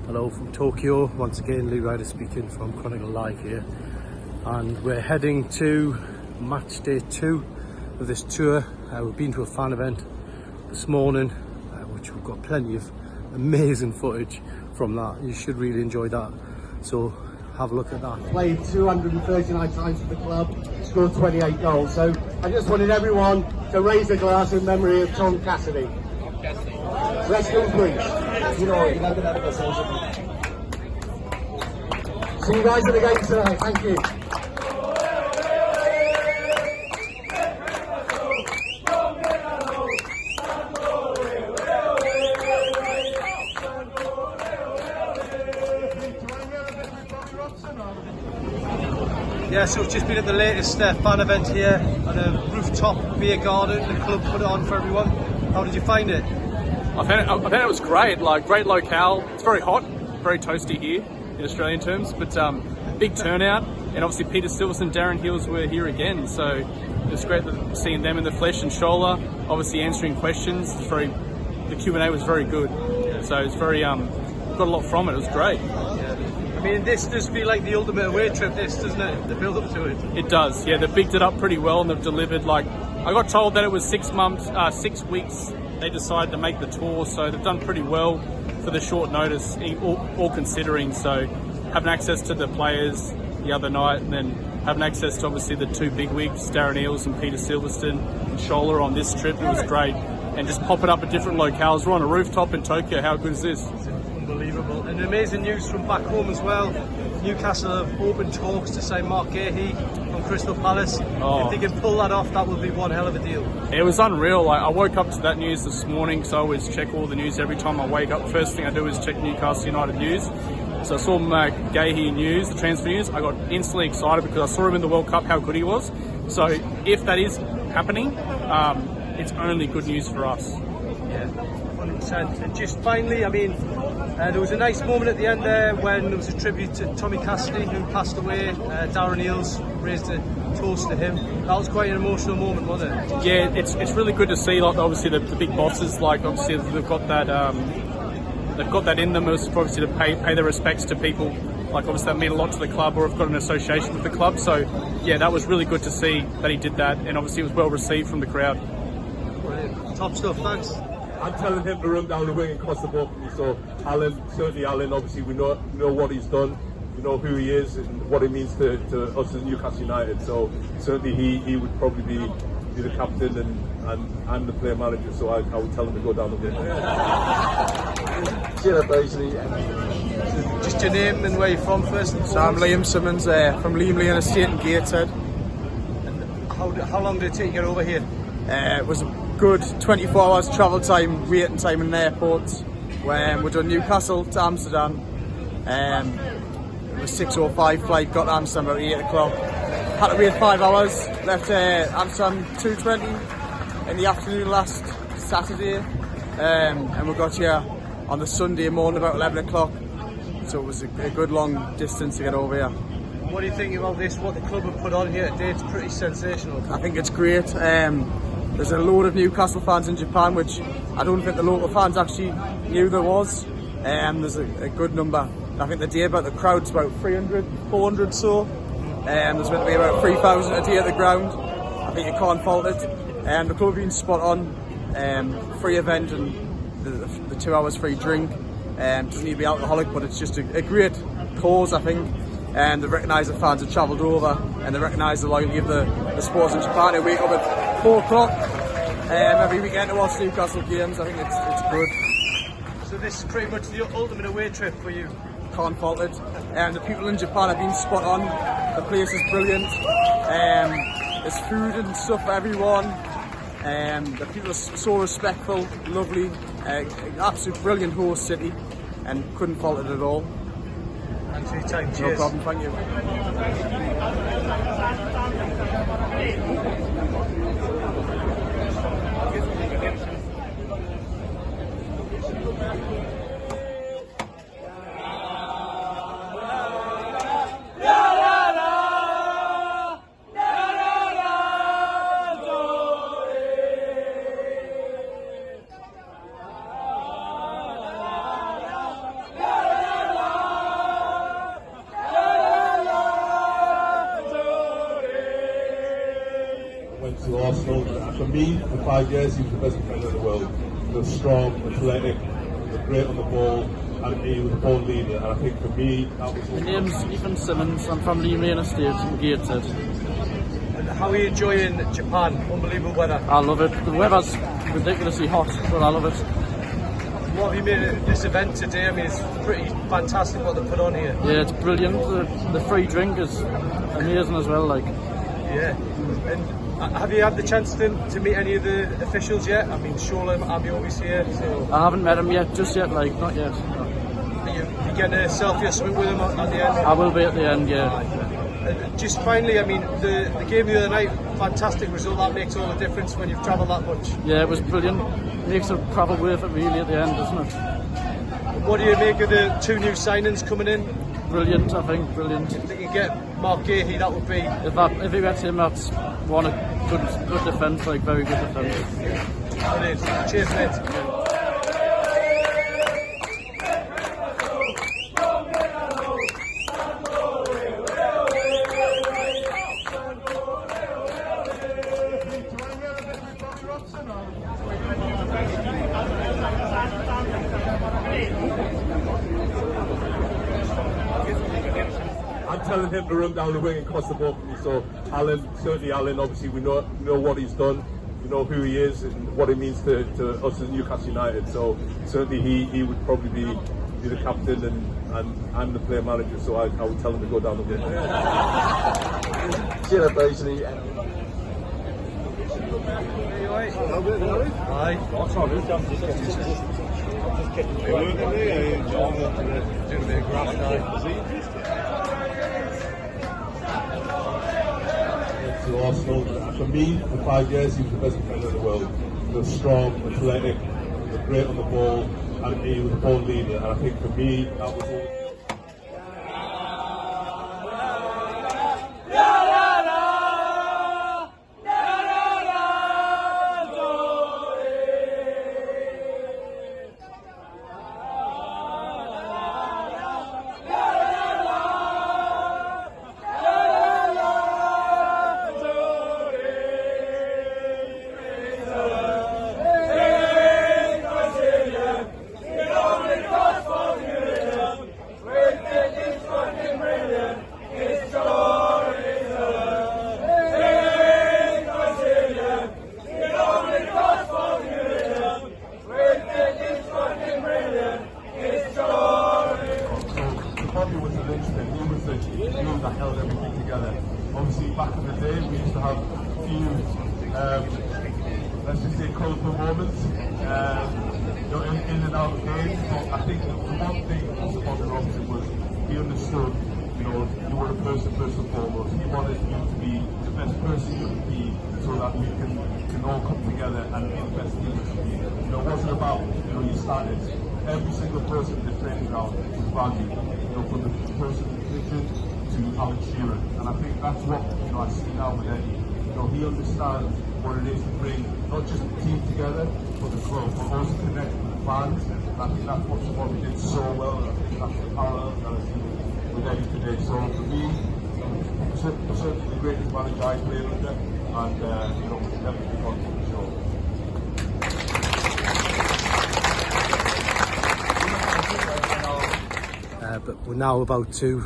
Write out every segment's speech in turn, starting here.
Hello from Tokyo, once again Lee Ryder speaking from Chronicle Live here, and we're heading to match day 2 of this tour. We've been to a fan event this morning, which we've got plenty of amazing footage from that. You should really enjoy that, so have a look at that. Played 239 times for the club, scored 28 goals, so I just wanted everyone to raise a glass in memory of Tom Cassidy. Rest in peace. See you guys at the game tonight. Thank you. Yeah, so we've just been at the latest fan event here at a rooftop beer garden. The club put it on for everyone. How did you find it? I found it was great, like great locale. It's very hot, very toasty here in Australian terms, but big turnout. And obviously Peter Silverson, Darren Hills were here again, so it was great seeing them in the flesh. And Shola obviously answering questions. The Q&A was very good, so it's very got a lot from it. It was great. I mean, this does feel like the ultimate away trip, this, doesn't it? The build up to it. It does, yeah. They've bigged it up pretty well and they've delivered. Like, I got told that it was 6 weeks. They decided to make the tour, so they've done pretty well for the short notice, all considering. So having access to the players the other night, and then having access to obviously the 2 big wigs, Darren Eales and Peter Silverstone and Shola on this trip, it was great. And just popping up at different locales. We're on a rooftop in Tokyo. How good is this? Unbelievable. And amazing news from back home as well. Newcastle have opened talks to sign Mark Gahey from Crystal Palace. If they can pull that off, that would be one hell of a deal. It was unreal. Like, I woke up to that news this morning, so I always check all the news every time I wake up. First thing I do is check Newcastle United news. So I saw Gahey news, the transfer news. I got instantly excited because I saw him in the World Cup, how good he was. So if that is happening, it's only good news for us. Yeah, 100%. And just finally, I mean, there was a nice moment at the end there when there was a tribute to Tommy Cassidy, who passed away. Darren Eales raised a toast to him. That was quite an emotional moment, wasn't it? Yeah, it's really good to see. Like, obviously the big bosses, like obviously they've got that in them, obviously to pay their respects to people. Like, obviously that mean a lot to the club, or have got an association with the club. So yeah, that was really good to see that he did that, and obviously it was well received from the crowd. Brilliant. Top stuff. Thanks. I'm telling him to run down the wing and cross the ball for me. So Alan, obviously we know what he's done, we know who he is and what it means to us as Newcastle United. So certainly he would probably be the captain, and I'm the player manager, so I would tell him to go down the wing. Just your name and where you're from first and So I'm Liam Simmons, from Leamley and Estate in Gateshead. How long did it take you to get over here? It was a good 24 hours travel time, waiting time in the airport. We're done Newcastle to Amsterdam. It was 6:05 flight, got to Amsterdam about 8 o'clock. Had to wait 5 hours, left Amsterdam 2:20 in the afternoon last Saturday. And we got here on the Sunday morning about 11 o'clock. So it was a good long distance to get over here. What do you think about this, what the club have put on here today? It's pretty sensational. I think it's great. There's a load of Newcastle fans in Japan, which I don't think the local fans actually knew there was. There's a good number. I think the day about the crowd's about 300, 400 so. There's meant to be about 3,000 a day at the ground. I think you can't fault it. The club being spot on, free event and the 2 hours free drink. Doesn't need to be alcoholic, but it's just a great cause, I think. And they recognise the fans have travelled over, and they recognise the loyalty of the sports in Japan. They wake up at 4 o'clock every weekend to watch Newcastle games. I think it's good. So this is pretty much the ultimate away trip for you. Can't fault it. The people in Japan have been spot on. The place is brilliant. There's food and stuff for everyone. The people are so respectful, lovely. Absolute brilliant host city, and couldn't fault it at all. Thanks for your time. No Cheers. problem, thank you. me, for 5 years, he was the best defender in the world. He was strong, athletic, he was great on the ball, and he was a ball leader. And I think for me, that was... My name's Ethan Simmons. I'm from Lee Main Estate in Gateshead. And how are you enjoying Japan? Unbelievable weather. I love it. The weather's ridiculously hot, but I love it. What have you made of this event today? I mean, it's pretty fantastic what they put on here. Yeah, it's brilliant. The free drink is amazing as well. Like, yeah. And have you had the chance to meet any of the officials yet? I mean, Shola Ameobi's here. So I haven't met him yet, just yet. Like, not yet. No. Are you getting a selfie or something with him at the end? I will be at the end. Yeah. And just finally, I mean, the game the other night, fantastic result. That makes all the difference when you've travelled that much. Yeah, it was brilliant. Makes the travel worth it really at the end, doesn't it? What do you make of the 2 new signings coming in? Brilliant, I think. Brilliant. If they can get Mark Gahey, that would be... If he gets him, that's one a good defence, like very good defence. Brilliant. Cheers, mate. I'm telling him to run down the wing and cross the ball for me. So certainly Alan, obviously we know what he's done, we know who he is and what it means to us as Newcastle United. So certainly he would probably be the captain and I'm the player manager. So I would tell him to go down the wing. See you basically. To Arsenal, for me, for 5 years, he was the best defender in the world. He was strong, athletic, he was great on the ball, and he was a ball leader. And I think for me, that was all. That held everything together. Obviously, back in the day, we used to have a few, let's just say, colourful moments, in and out of games. But I think the one thing about Robinson was he understood, you were a person first and foremost. He wanted you to be the best person you could be, so that we can all come together and be the best team we can be. It wasn't about you started. Every single person in the training ground was valued. From the person in the kitchen to Alan Shearer, and I think that's what I see now with Eddie. He understands what it is to bring not just the team together, but the club, but also connect with the fans. And I think that's what we did so well. And I think that's the parallel that I see with Eddie today. So for me, certainly the greatest manager I played under, and we can never be on for the show. But we're now about to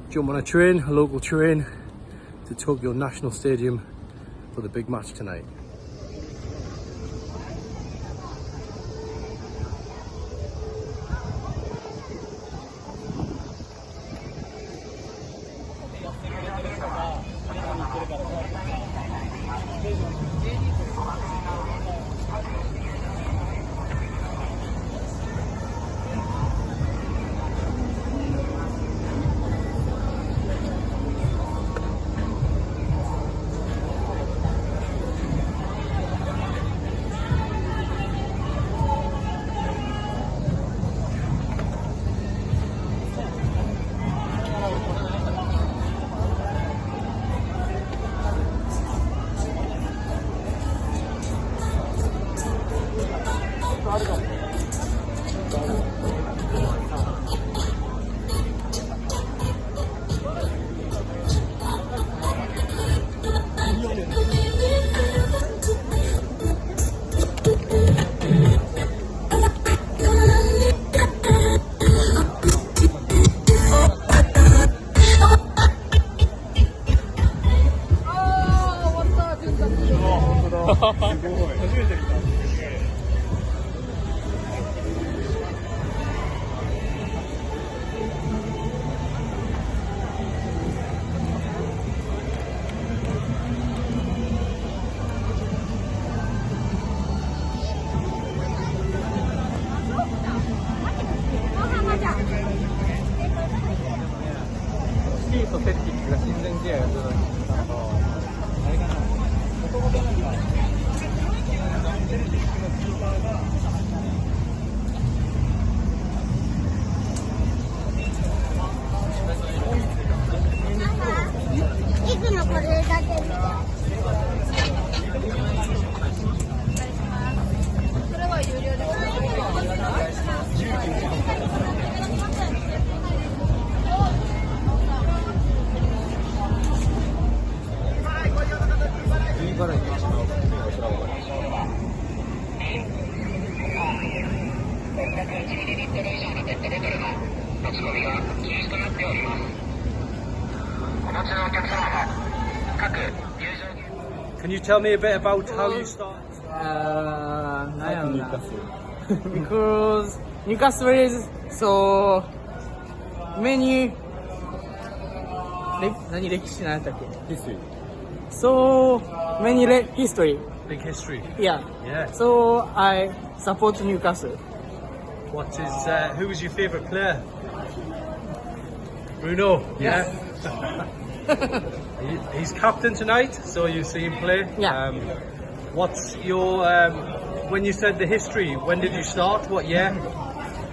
jump on a local train, to Tokyo National Stadium for the big match tonight. とセルティックが親善試合をするのに、あれかな、もともとなんか、セルティックのキーパーが、いつもこれだけ見て。それは有料です。Can you tell me a bit about how you started? Because Newcastle is so many 何歴史なんだっけ History. So many history. Big history. Yeah. Yeah. So I support Newcastle. What is, who was your favourite player? Bruno. Yes. Yeah. He's captain tonight, so you see him play. Yeah. What's your, when you said the history, when did you start? What year?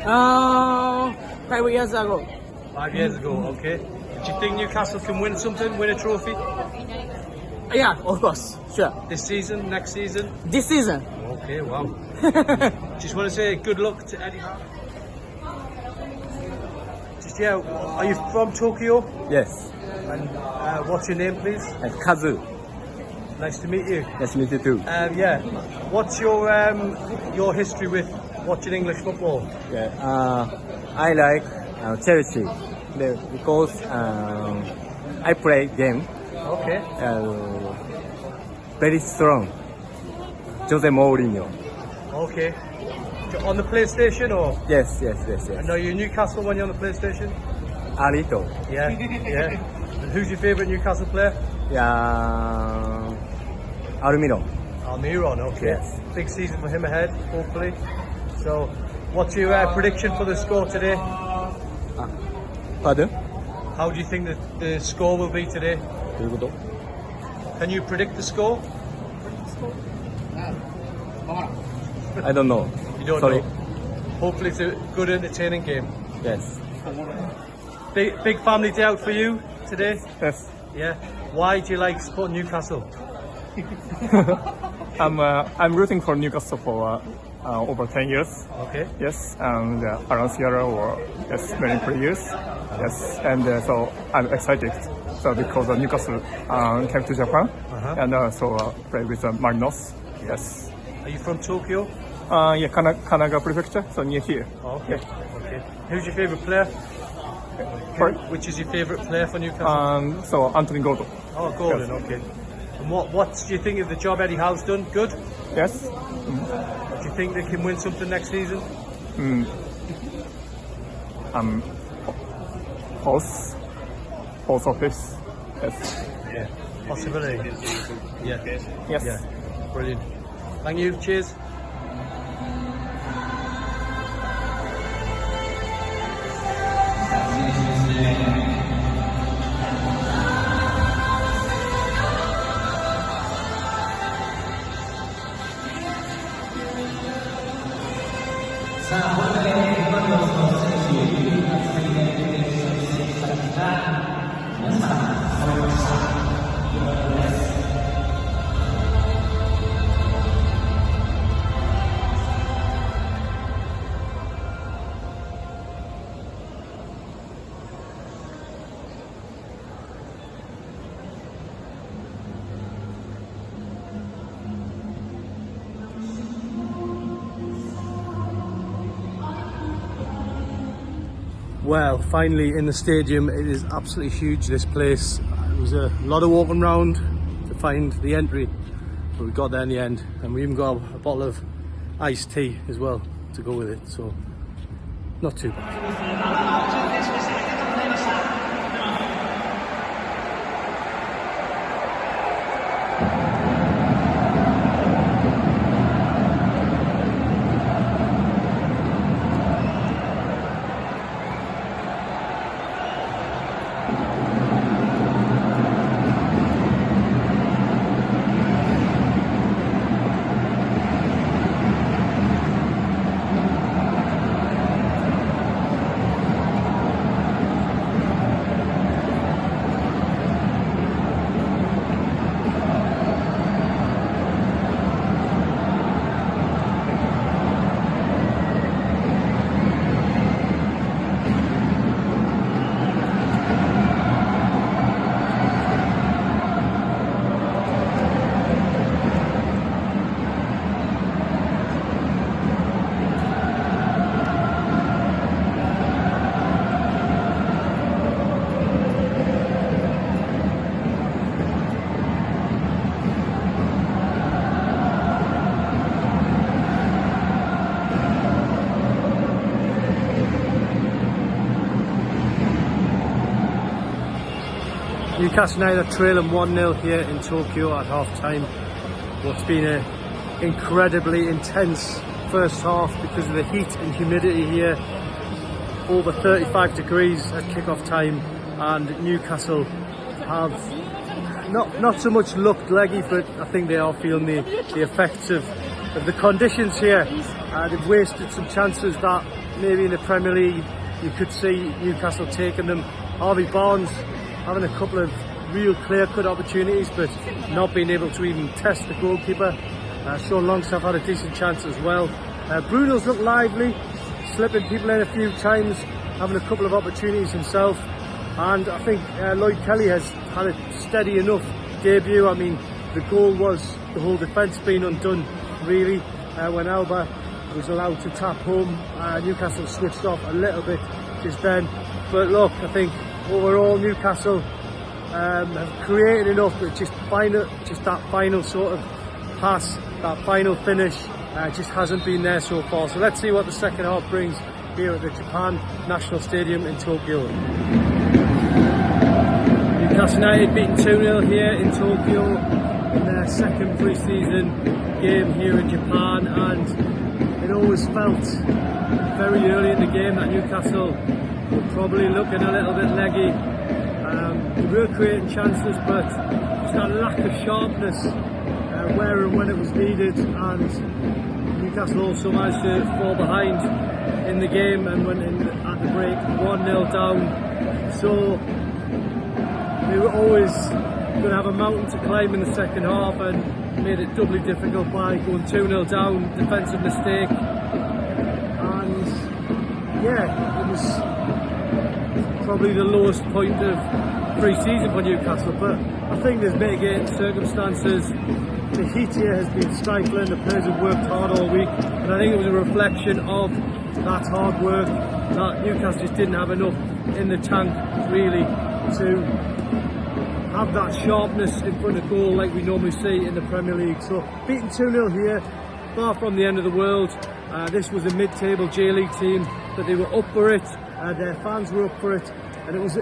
5 years ago. 5 years ago, okay. Do you think Newcastle can win something, win a trophy? Yeah, of course. Sure. This season, next season? This season. Okay, wow. Just want to say good luck to Eddie Howe. Just, yeah, are you from Tokyo? Yes, And what's your name, please? and Kazu. Nice to meet you. Nice to meet you too. Yeah, what's your history with watching English football? Yeah, I like Chelsea because I play game Okay. very strong. Jose Mourinho. Okay. On the PlayStation or? Yes. And are you Newcastle when you're on the PlayStation? A little. Yeah, yeah. And who's your favourite Newcastle player? Yeah, Almiron. Almiron, okay. Yes. Big season for him ahead, hopefully. So, what's your prediction for the score today? Pardon? How do you think that the score will be today? どういうこと? Can you predict the score? I don't know. You don't Sorry. know. Hopefully it's a good entertaining game. Yes. Big family day out for you today? Yes. Yeah. Why do you like supporting Newcastle? I'm rooting for Newcastle for over 10 years. Okay. Yes, and Alan Sierra were many players. Yes, and so I'm excited. So because Newcastle came to Japan and so play with Magnus. Yes. Are you from Tokyo? Yeah, Kanaga Prefecture, so near here. Okay. Okay. Who's your favourite player? Sorry? Which is your favourite player for Newcastle? So Anthony Gordon. Oh, Gordon. Yes. Okay. And what do you think of the job Eddie Howe's done? Good. Yes. Do you think they can win something next season? Post office. Yes. Yeah. Possibility. Yeah. Yes. Yeah. Brilliant. Thank you. Cheers. Well, finally in the stadium. It is absolutely huge, this place. It was a lot of walking around to find the entry, but we got there in the end, and we even got a bottle of iced tea as well to go with it, so not too bad. Newcastle United are trailing 1-0 here in Tokyo at half time. What's been an incredibly intense first half because of the heat and humidity here. Over 35 degrees at kick-off time, and Newcastle have not so much looked leggy, but I think they are feeling the effects of the conditions here. They've wasted some chances that maybe in the Premier League you could see Newcastle taking them. Harvey Barnes having a couple of real clear-cut opportunities, but not being able to even test the goalkeeper. Sean Longstaff had a decent chance as well. Bruno's looked lively, slipping people in a few times, having a couple of opportunities himself. And I think Lloyd Kelly has had a steady enough debut. I mean, the goal was the whole defence being undone, really, when Alba was allowed to tap home. Newcastle switched off a little bit just then. But look, I think overall Newcastle have created enough, but just that final sort of pass, that final finish, just hasn't been there so far. So let's see what the second half brings here at the Japan National Stadium in Tokyo. Newcastle United beaten 2-0 here in Tokyo in their second pre-season game here in Japan, and it always felt very early in the game that Newcastle were probably looking a little bit leggy. They were creating chances, but just that lack of sharpness where and when it was needed, and Newcastle also managed to fall behind in the game and went in at the break 1-0 down. So they were always going to have a mountain to climb in the second half, and made it doubly difficult by going 2-0 down, defensive mistake. And yeah, it was probably the lowest point of pre-season for Newcastle, but I think there's mitigating circumstances. The heat here has been stifling, the players have worked hard all week, and I think it was a reflection of that hard work, that Newcastle just didn't have enough in the tank really to have that sharpness in front of goal like we normally see in the Premier League. So beaten 2-0 here, far from the end of the world. This was a mid-table J-League team, but they were up for it, their fans were up for it, and it was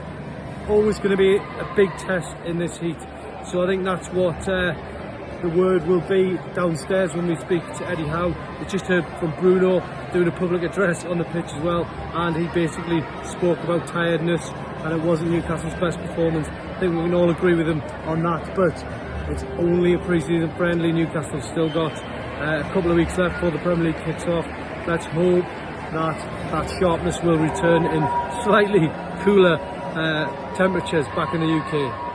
always going to be a big test in this heat. So I think that's what the word will be downstairs when we speak to Eddie Howe. We just heard from Bruno doing a public address on the pitch as well, and he basically spoke about tiredness, and it wasn't Newcastle's best performance. I think we can all agree with him on that, but it's only a pre-season friendly. Newcastle's still got a couple of weeks left before the Premier League kicks off. Let's hope that that sharpness will return in slightly cooler temperatures back in the UK.